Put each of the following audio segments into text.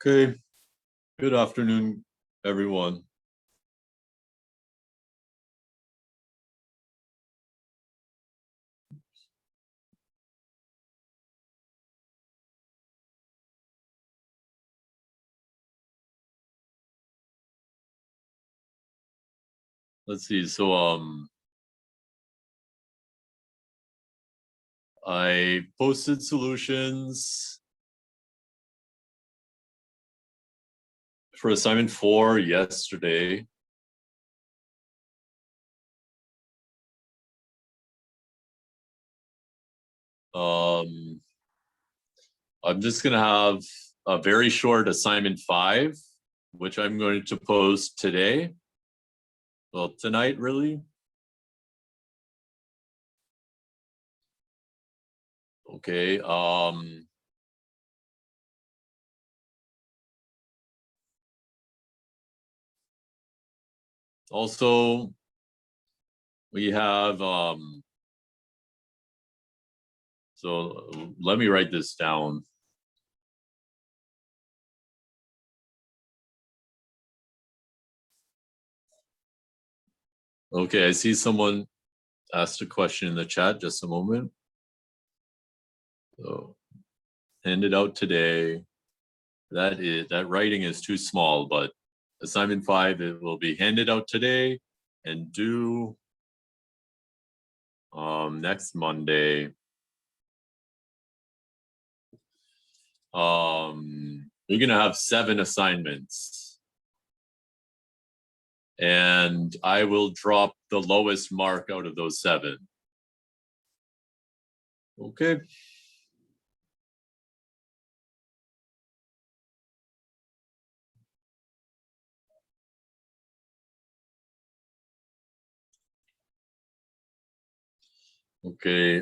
Okay, good afternoon, everyone. Let's see. I posted solutions for assignment 4 yesterday. I'm just gonna have a very short assignment 5, which I'm going to post today. Well, tonight, really. Okay. Also, we have so let me write this down. Okay, I see someone asked a question in the chat. Just a moment. So, handed out today. That writing is too small, but assignment 5, it will be handed out today and due next Monday. You're gonna have 7 assignments, and I will drop the lowest mark out of those 7. Okay. Okay.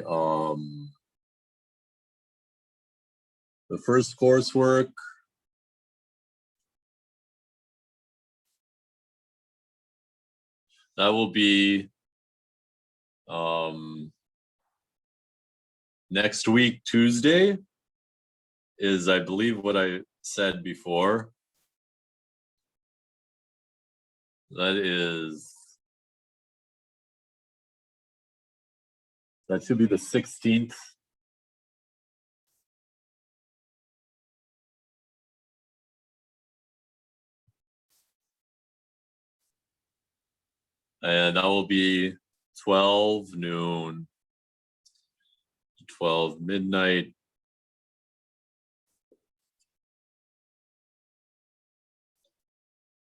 The first coursework. That will be next week, Tuesday, is I believe what I said before. That should be the 16th. And that will be 12 noon, 12 midnight.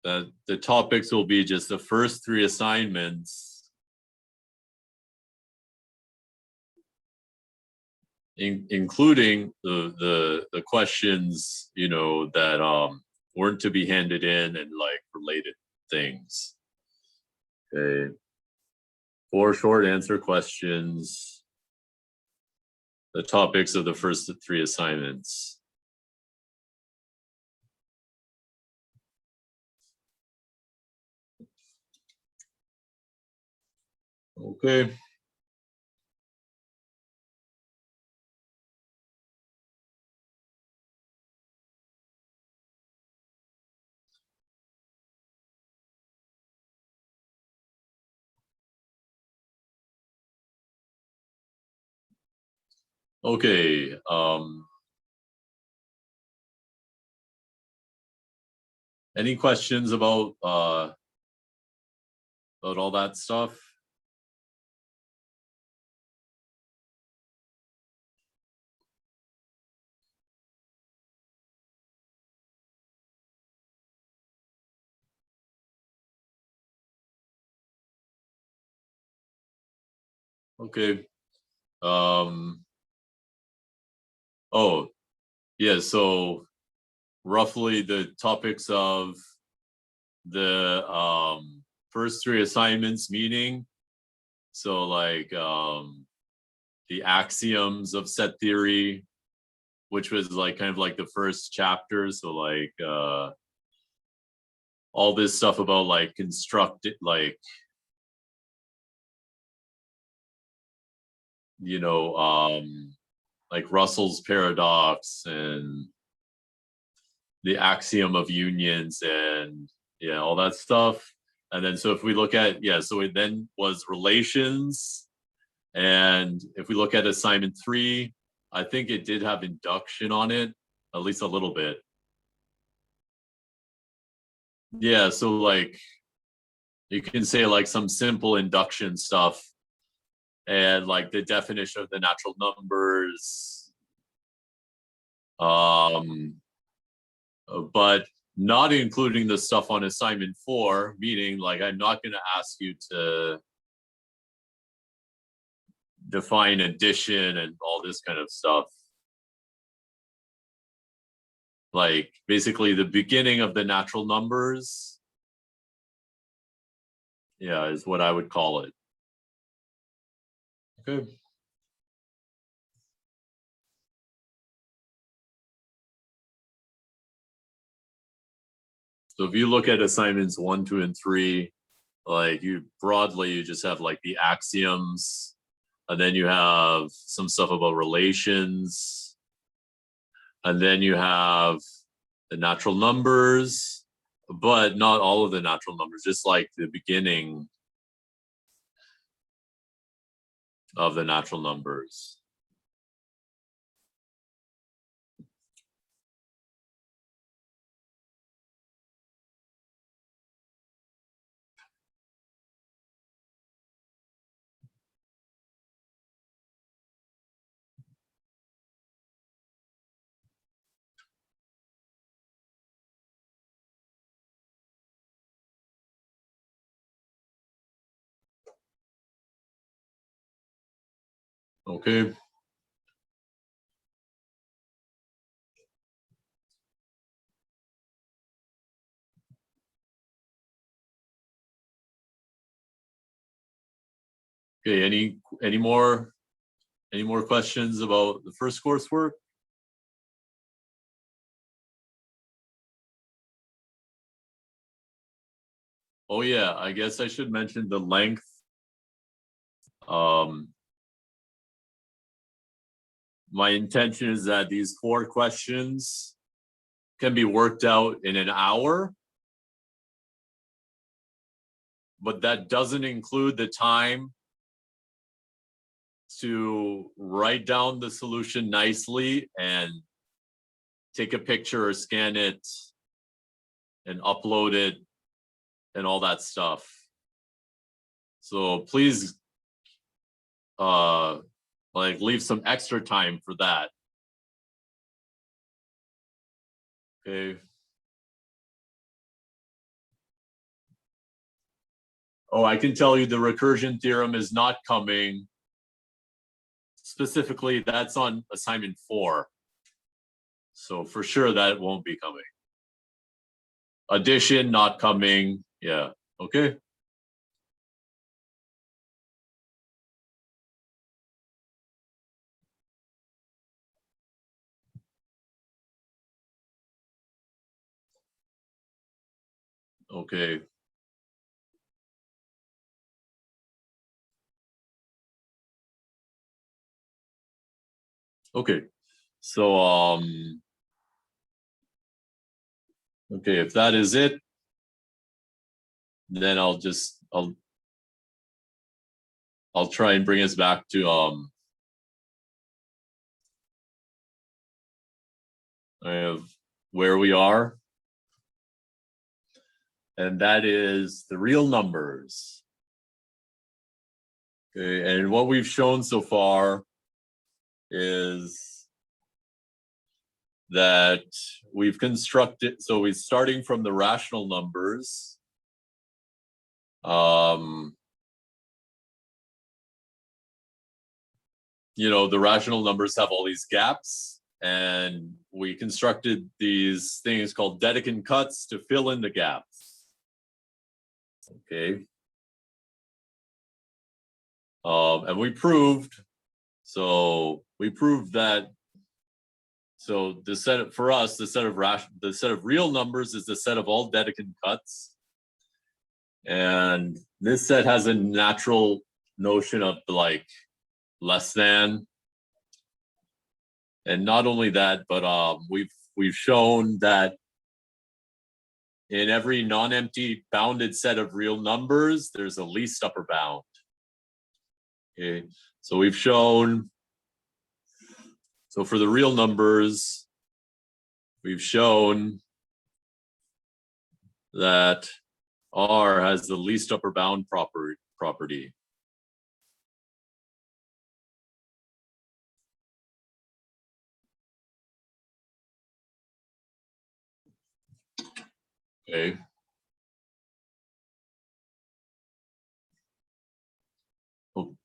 The topics will be just the first 3 assignments, including the questions, that weren't to be handed in and like related things. Okay. 4 short answer questions. The topics of the first 3 assignments. Okay. Okay. Any questions about all that stuff? Okay. Oh, yeah. So roughly the topics of the first 3 assignments meeting. So like the axioms of set theory, which was like kind of like the first chapter. So like all this stuff about like constructed, like like Russell's paradox and the axiom of unions and yeah, all that stuff. And then so if we look at, yeah, so it then was relations. And if we look at assignment 3, I think it did have induction on it, at least a little bit. Yeah, so like you can say like some simple induction stuff and like the definition of the natural numbers. But not including the stuff on assignment 4, meaning like I'm not going to ask you to define addition and all this kind of stuff. Like basically the beginning of the natural numbers, yeah, is what I would call it. Okay. So if you look at assignments 1, 2, and 3, like you just have like the axioms, and then you have some stuff about relations, and then you have the natural numbers, but not all of the natural numbers, just like the beginning of the natural numbers. Okay. Okay, any more questions about the first coursework? Oh yeah, I guess I should mention the length. My intention is that these 4 questions can be worked out in an hour, but that doesn't include the time to write down the solution nicely and take a picture or scan it and upload it and all that stuff. So please like leave some extra time for that. Okay. Oh, I can tell you the recursion theorem is not coming. Specifically, that's on assignment 4. So for sure that won't be coming. Addition not coming. Yeah. Okay. Okay. Okay. So okay, if that is it, then I'll try and bring us back to where we are. And that is the real numbers. Okay, and what we've shown so far is that we've constructed, so we're starting from the rational numbers. You know, the rational numbers have all these gaps, and we constructed these things called Dedekind cuts to fill in the gaps. Okay. And we proved that. So the set for us, the set of real numbers is the set of all Dedekind cuts, and this set has a natural notion of like less than. And not only that, but we've shown that in every non-empty bounded set of real numbers, there's a least upper bound. Okay, so we've shown, so for the real numbers, we've shown that R has the least upper bound property. Okay. Oh.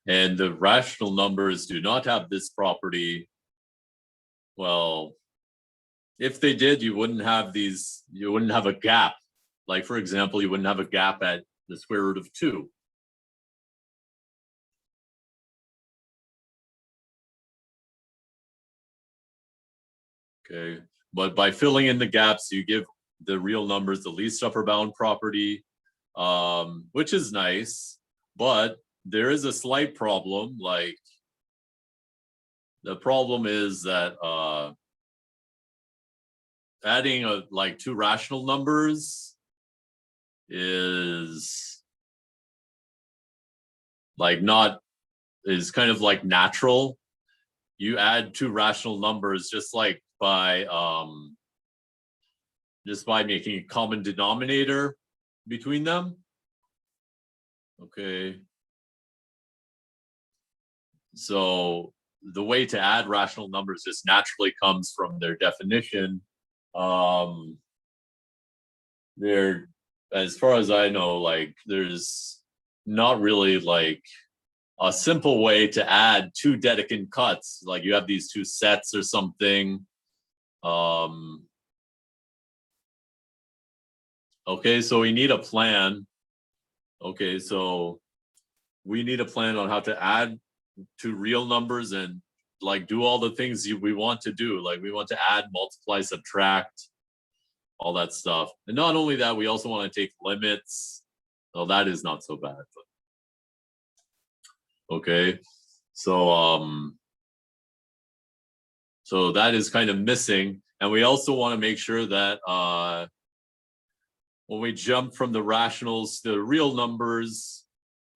And the rational numbers do not have this property. Well, if they did, you wouldn't have a gap. Like, for example, you wouldn't have a gap at the square root of 2. Okay, but by filling in the gaps, you give the real numbers the least upper bound property, which is nice, but there is a slight problem. Like, the problem is that adding like 2 rational numbers is kind of like natural. You add 2 rational numbers just by making a common denominator between them. Okay. So the way to add rational numbers just naturally comes from their definition. They're, as far as I know, like, there's not really like a simple way to add 2 Dedekind cuts. Like, you have these 2 sets or something. Okay, so we need a plan. Okay, so we need a plan on how to add 2 real numbers and like do all the things we want to do. Like, we want to add, multiply, subtract, all that stuff. And not only that, we also want to take limits. Oh, that is not so bad. But okay, so so that is kind of missing. And we also want to make sure that when we jump from the rationals to the real numbers,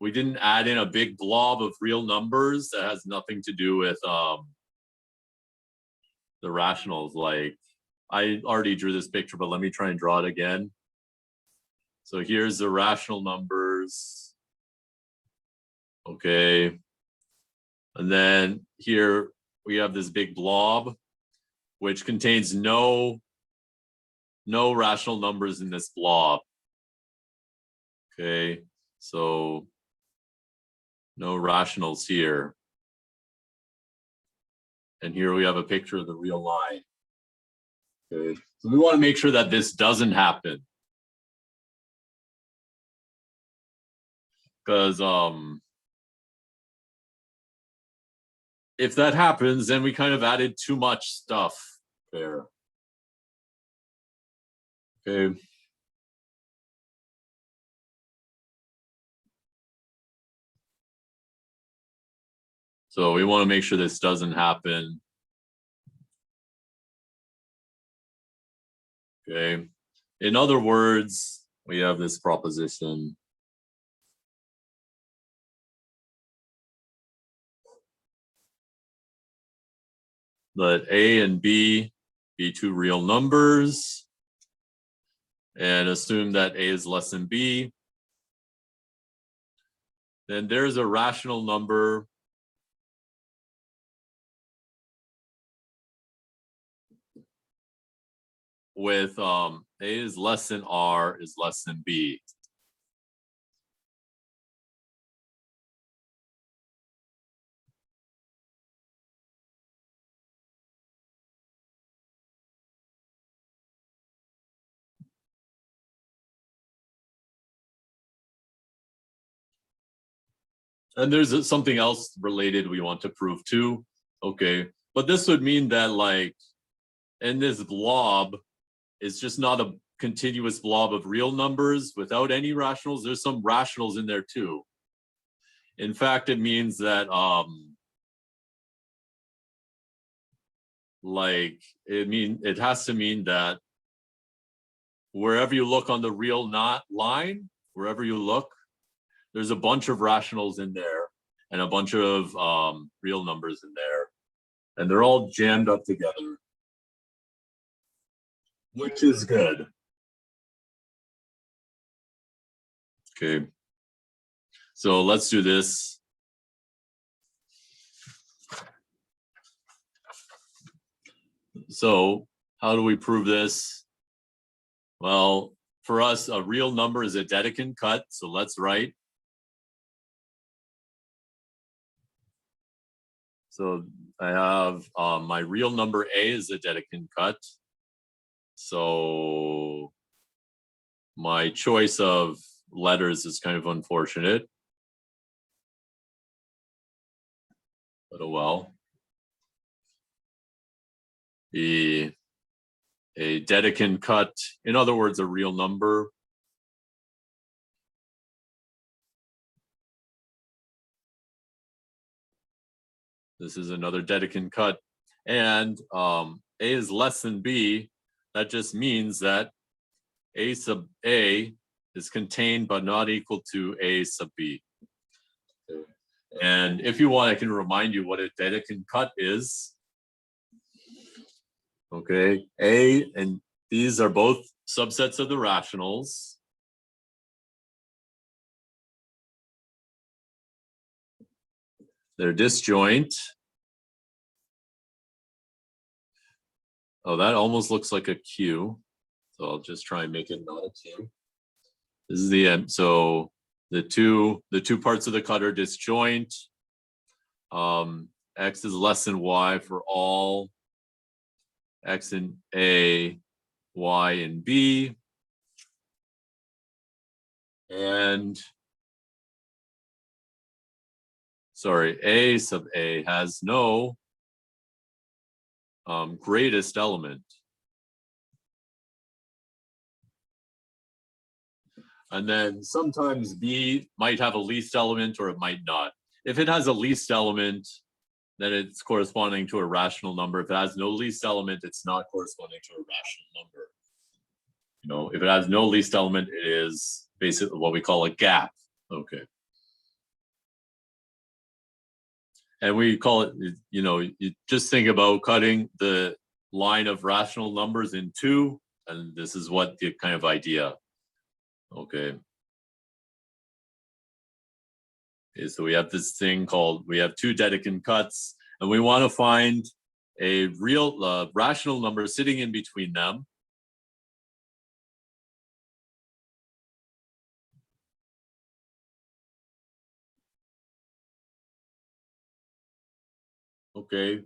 we didn't add in a big blob of real numbers that has nothing to do with the rationals. Like, I already drew this picture, but let me try and draw it again. So here's the rational numbers. Okay. And then here we have this big blob, which contains no rational numbers in this blob. Okay, so no rationals here. And here we have a picture of the real line. Okay, so we want to make sure that this doesn't happen. Because if that happens, then we kind of added too much stuff there. Okay. So we want to make sure this doesn't happen. Okay. In other words, we have this proposition. Let A and B be 2 real numbers, and assume that A is less than B. Then there's a rational number with A is less than R is less than B. And there's something else related we want to prove too. Okay, but this would mean that, like, in this blob, it's just not a continuous blob of real numbers without any rationals. There's some rationals in there too. In fact, it means that like it has to mean that wherever you look on the real not line, wherever you look, there's a bunch of rationals in there and a bunch of real numbers in there, and they're all jammed up together, which is good. Okay, so let's do this. So how do we prove this? Well, for us, a real number is a Dedekind cut, so let's write. So I have my real number A is a Dedekind cut. So my choice of letters is kind of unfortunate, but oh well. A Dedekind cut, in other words, a real number. This is another Dedekind cut. And A is less than B. That just means that A sub A is contained but not equal to A sub B. And if you want, I can remind you what a Dedekind cut is. Okay, A and these are both subsets of the rationals. They're disjoint. Oh, that almost looks like a Q. So I'll just try and make it not a Q. This is the end. So the two parts of the cut are disjoint. X is less than Y for all X in A, Y in B. And sorry, A sub A has no greatest element. And then sometimes B might have a least element or it might not. If it has a least element, then it's corresponding to a rational number. If it has no least element, it's not corresponding to a rational number. You know, if it has no least element, it is basically what we call a gap. Okay. And we call it, you know, you just think about cutting the line of rational numbers in two, and this is what the kind of idea. Okay. Okay, so we have this thing called, we have two Dedekind cuts, and we want to find a real rational number sitting in between them. Okay.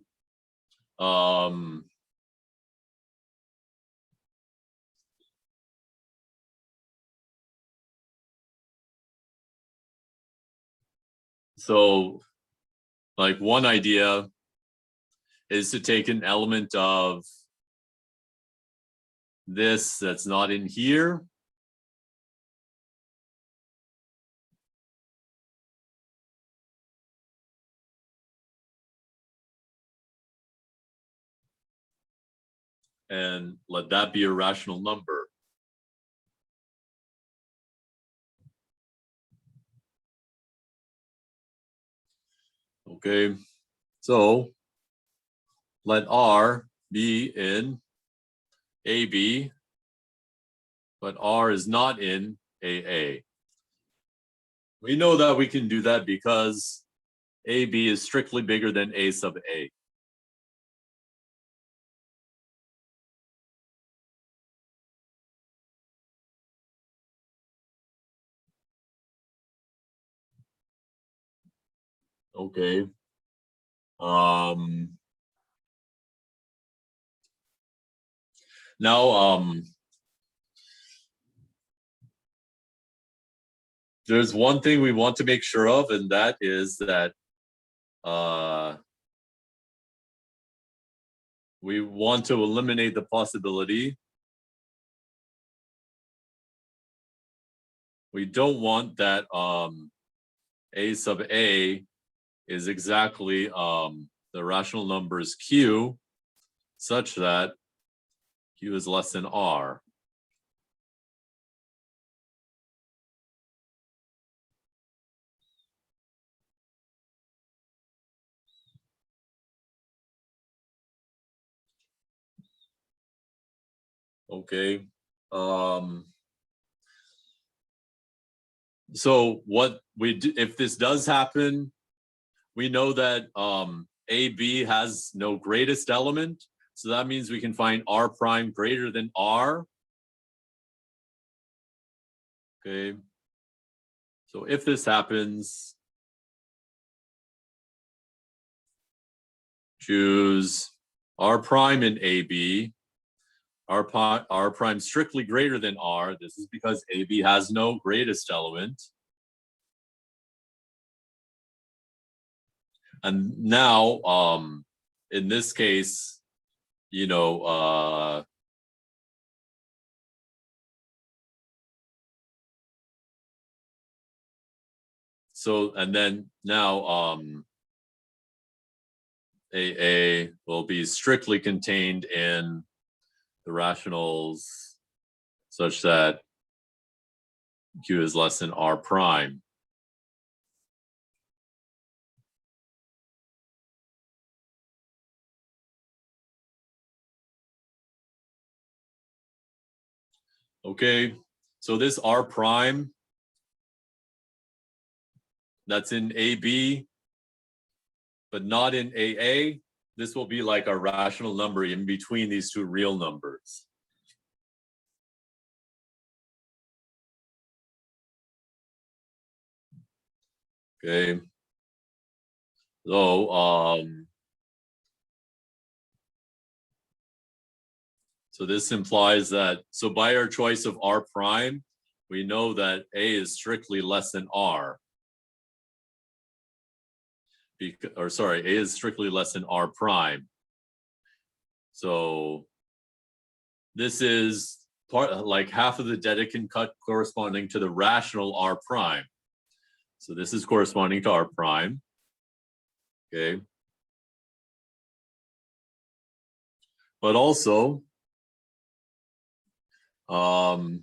So like one idea is to take an element of this that's not in here. And let that be a rational number. Okay, so let R be in AB, but R is not in AA. We know that we can do that because AB is strictly bigger than A sub A. Okay. Now, there's one thing we want to make sure of, and that is that we want to eliminate the possibility. We don't want that A sub A is exactly the rational numbers Q, such that Q is less than R. Okay. So what we do, if this does happen, we know that AB has no greatest element. So that means we can find R prime greater than R. Okay. So if this happens, choose R prime in AB. R prime strictly greater than R. This is because AB has no greatest element. And now, in this case, you know, so, and then now, AA will be strictly contained in the rationals such that Q is less than R prime. Okay, so this R prime that's in AB, but not in AA, this will be like a rational number in between these two real numbers. Okay, so this implies that, so by our choice of R prime, we know that A is strictly less than R. Or sorry, A is strictly less than R prime. So this is part, like half of the Dedekind cut corresponding to the rational R prime. So this is corresponding to R prime. Okay. But also, the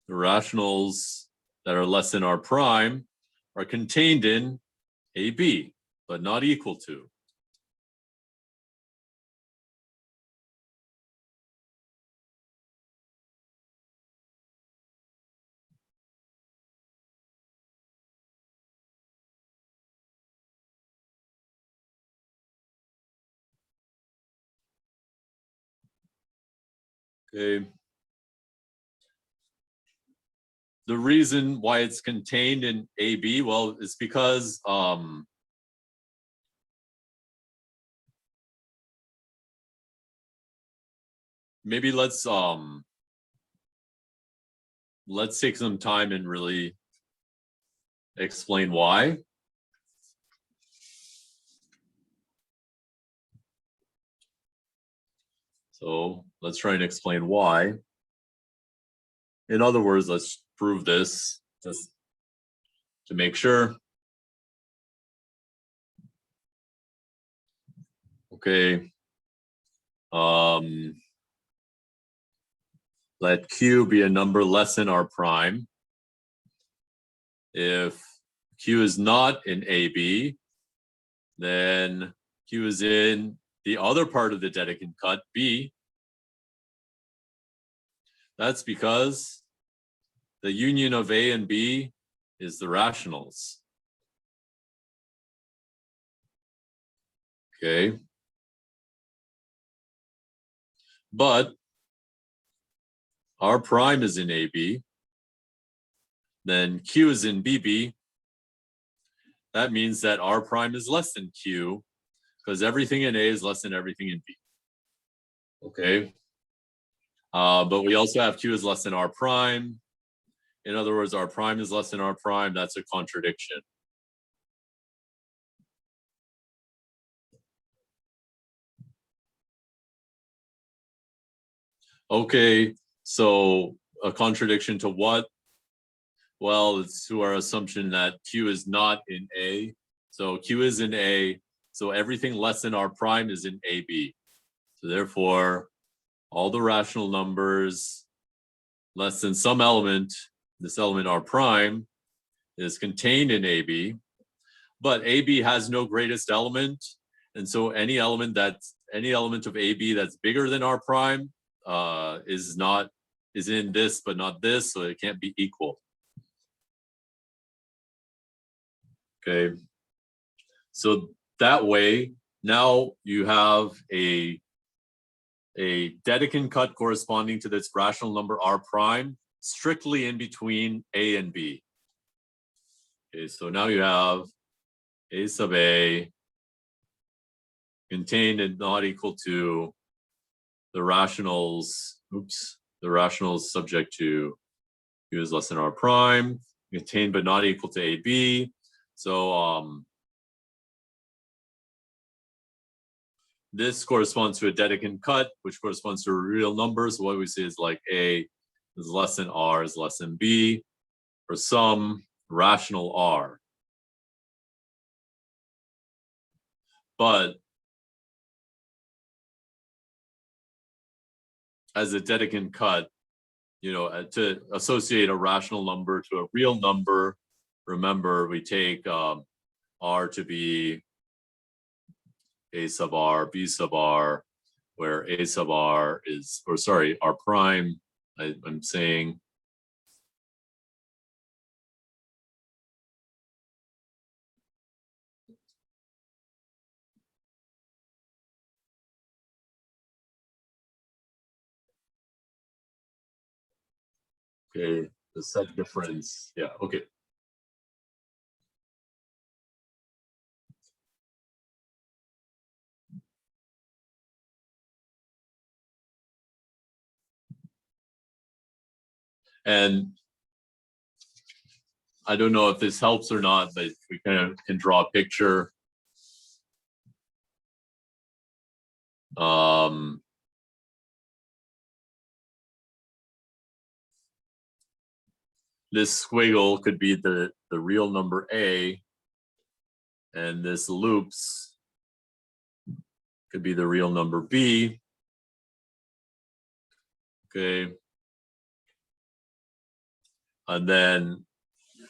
rationals that are less than R prime are contained in AB, but not equal to. Okay. The reason why it's contained in AB, well, it's because maybe let's take some time and really explain why. So let's try and explain why. In other words, let's prove this just to make sure. Okay. Let Q be a number less than R prime. If Q is not in AB, then Q is in the other part of the Dedekind cut, B. That's because the union of A and B is the rationals. Okay. But R prime is in AB, then Q is in BB. That means that R prime is less than Q because everything in A is less than everything in B. Okay. But we also have Q is less than R prime. In other words, R prime is less than R prime. That's a contradiction. Okay, so a contradiction to what? Well, it's to our assumption that Q is not in A So Q is in A. So everything less than R prime is in AB. So therefore, all the rational numbers less than some element, this element R prime, is contained in AB. But AB has no greatest element. And so any element of AB that's bigger than R prime is in this, but not this, so it can't be equal. Okay. So that way, now you have a Dedekind cut corresponding to this rational number R prime, strictly in between A and B. Okay, so now you have A sub A contained and not equal to the rationals, the rationals subject to Q is less than R prime, contained but not equal to AB. So this corresponds to a Dedekind cut, which corresponds to real numbers. What we say is like A is less than R is less than B for some rational R. But as a Dedekind cut, to associate a rational number to a real number, remember we take R to be A sub R, B sub R, where A sub R is, or sorry, R prime, I'm saying. Okay, the set difference, yeah, okay. And I don't know if this helps or not, but we kind of can draw a picture. This squiggle could be the real number A, and this loops could be the real number B. Okay. And then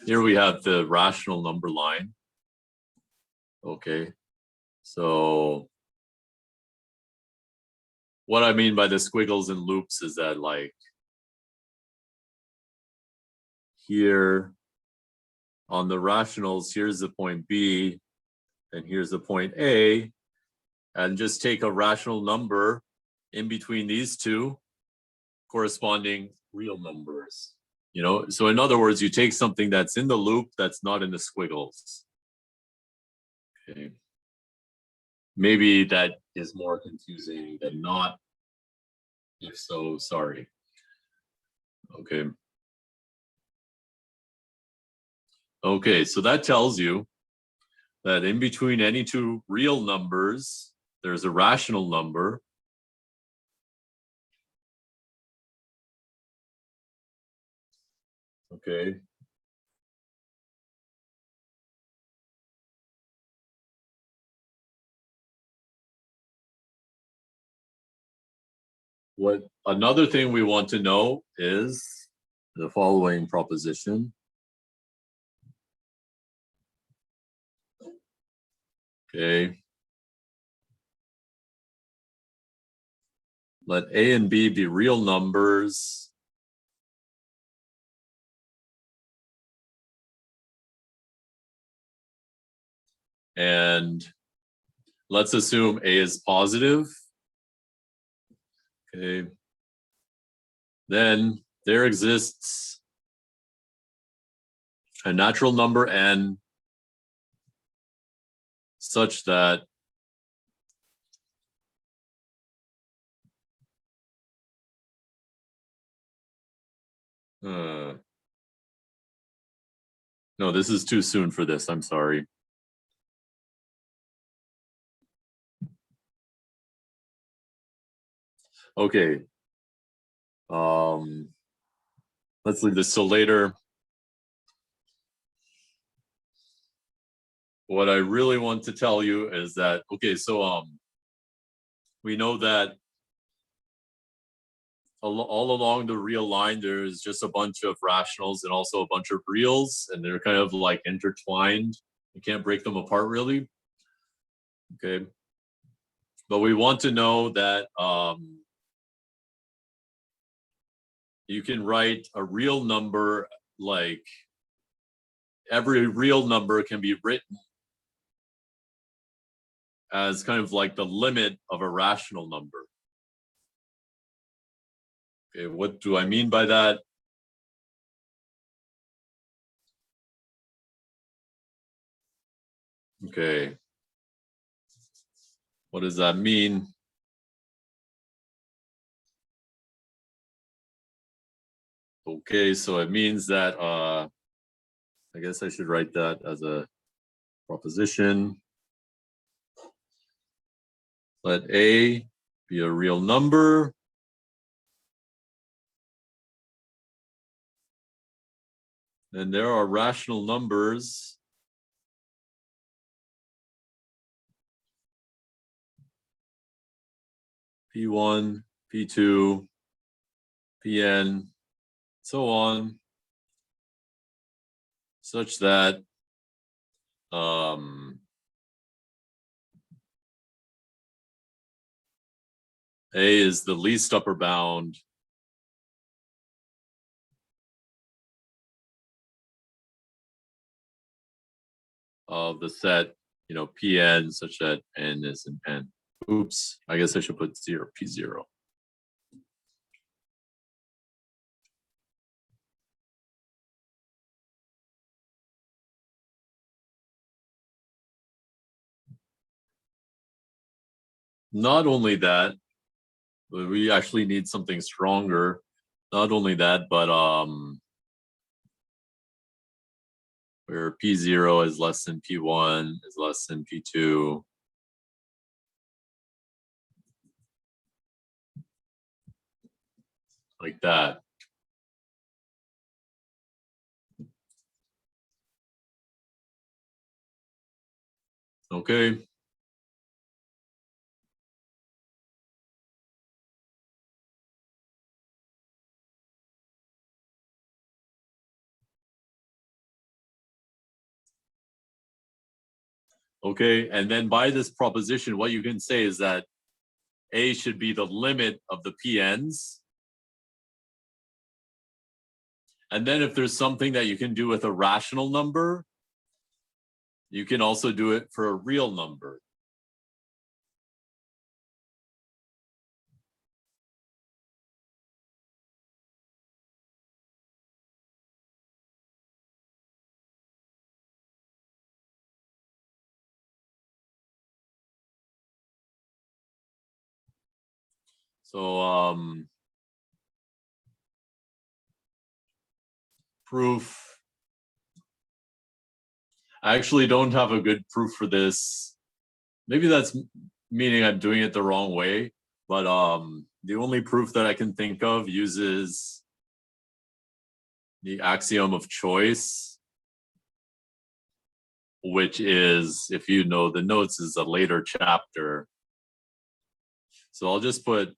here we have the rational number line. Okay. So what I mean by the squiggles and loops is that, like, here on the rationals, here's the point B, and here's the point A, and just take a rational number in between these two corresponding real numbers. So in other words, you take something that's in the loop that's not in the squiggles. Okay. Maybe that is more confusing than not. If so, sorry. Okay. Okay, so that tells you that in between any two real numbers, there's a rational number. Okay. What another thing we want to know is the following proposition. Okay. Let A and B be real numbers. And let's assume A is positive. Okay. Then there exists a natural number n such that no, this is too soon for this. I'm sorry. Okay. Let's leave this till later. what I really want to tell you is that, okay, so we know that all along the real line, there's just a bunch of rationals and also a bunch of reals, and they're kind of like intertwined. You can't break them apart really. Okay. But we want to know that you can write a real number, like every real number can be written as kind of like the limit of a rational number. Okay, what do I mean by that? Okay. What does that mean? Okay, so it means that I guess I should write that as a proposition. Let A be a real number. And there are rational numbers P1, P2, Pn, so on, such that A is the least upper bound of the set, Pn, such that n is in n. Oops, I guess I should put P0. Not only that, but we actually need something stronger. Not only that, but where P0 is less than P1 is less than P2. Like that. Okay. Okay, and then by this proposition, what you can say is that A should be the limit of the PNs. And then if there's something that you can do with a rational number, you can also do it for a real number. So proof. I actually don't have a good proof for this. Maybe that's meaning I'm doing it the wrong way, but the only proof that I can think of uses the axiom of choice, which is, if you know the notes, is a later chapter. So I'll just put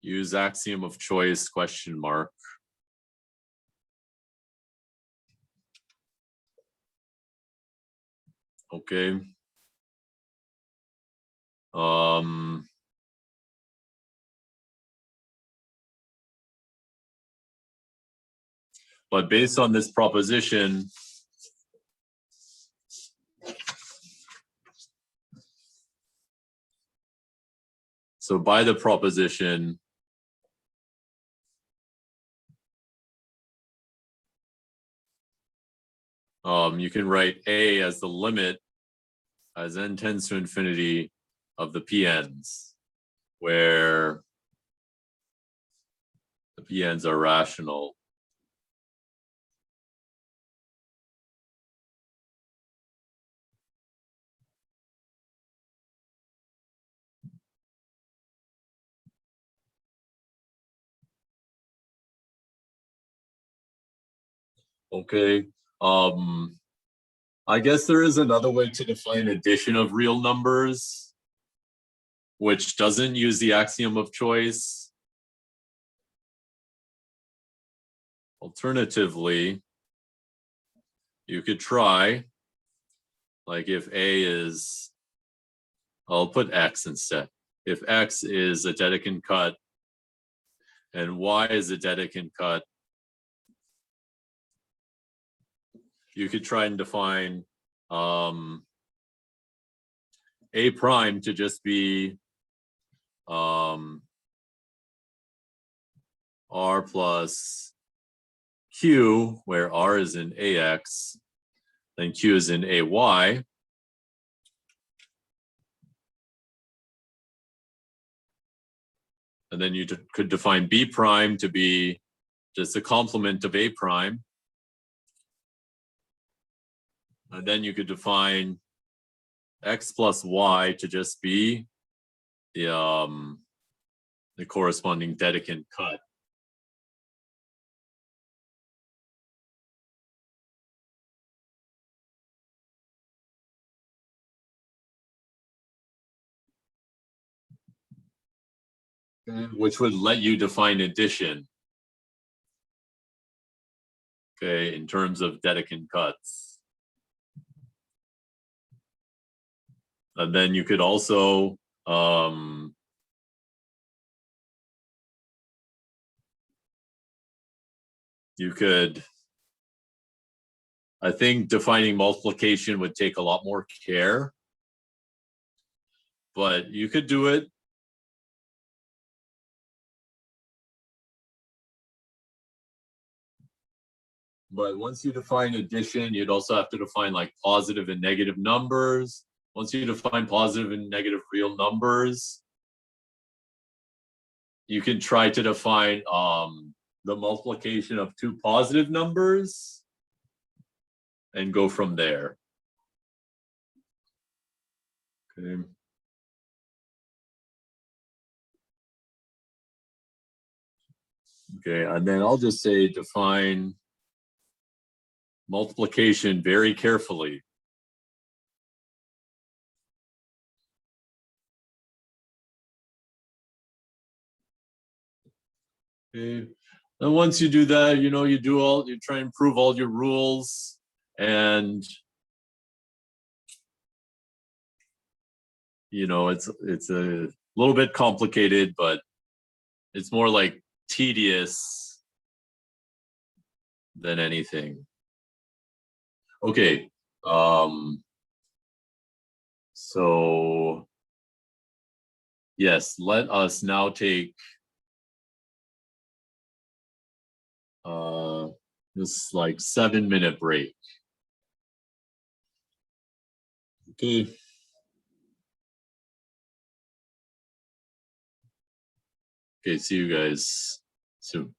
use axiom of choice question mark. Okay. But based on this proposition, so by the proposition, you can write A as the limit as n tends to infinity of the PNs, where the PNs are rational. Okay. I guess there is another way to define addition of real numbers, which doesn't use the axiom of choice. Alternatively, you could try, like if A is, I'll put X instead. If X is a Dedekind cut and Y is a Dedekind cut, you could try and define A prime to just be R plus Q, where R is in AX, then Q is in AY. And then you could define B prime to be just a complement of A prime. And then you could define X plus Y to just be the corresponding Dedekind cut. Which would let you define addition. Okay, in terms of Dedekind cuts. And then you could also I think defining multiplication would take a lot more care, but you could do it. But once you define addition, you'd also have to define like positive and negative numbers. Once you define positive and negative real numbers, you can try to define the multiplication of two positive numbers and go from there. Okay. Okay, and then I'll just say define multiplication very carefully. Okay. And once you do that, you try and prove all your rules, and it's a little bit complicated, but it's more like tedious than anything. Okay. So yes, let us now take this like 7-minute break. Okay. Okay, see you guys soon.